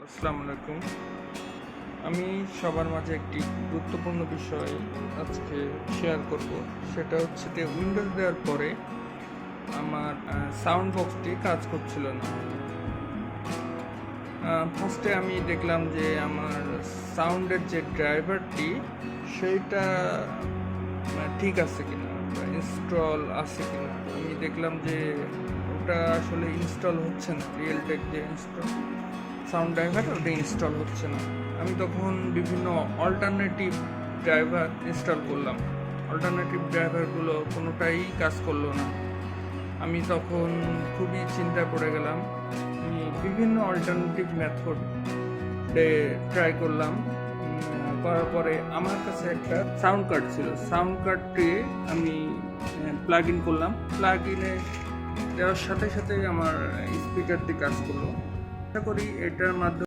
আসসালামু আলাইকুম। আমি সবার মাঝে একটি গুরুত্বপূর্ণ বিষয় আজকে শেয়ার করব। সেটা হচ্ছে যে উইন্ডোজ দেওয়ার পরে আমার সাউন্ড বক্সটি কাজ করছিল না। ফার্স্টে আমি দেখলাম যে আমার সাউন্ডের যে ড্রাইভারটি সেইটা ঠিক আছে কিনা বা ইনস্টল আছে কিনা। আমি দেখলাম যে ওটা আসলে ইনস্টল হচ্ছে না, রিয়েলটেক যে ইনস্টল সাউন্ড ড্রাইভার ওটা ইনস্টল হচ্ছে না। আমি তখন বিভিন্ন অল্টারনেটিভ ড্রাইভার ইনস্টল করলাম, অল্টারনেটিভ ড্রাইভারগুলো কোনোটাই কাজ করলো না। আমি তখন খুবই চিন্তায় পড়ে গেলাম। আমি বিভিন্ন অল্টারনেটিভ মেথড ট্রাই করলাম। করার পরে আমার কাছে একটা সাউন্ড কার্ড ছিল, সাউন্ড কার্ডটি আমি প্লাগ ইন করলাম। প্লাগ ইনে দেওয়ার সাথে সাথে আমার স্পিকারটি কাজ করলো। আশা করি এটার মাধ্যমে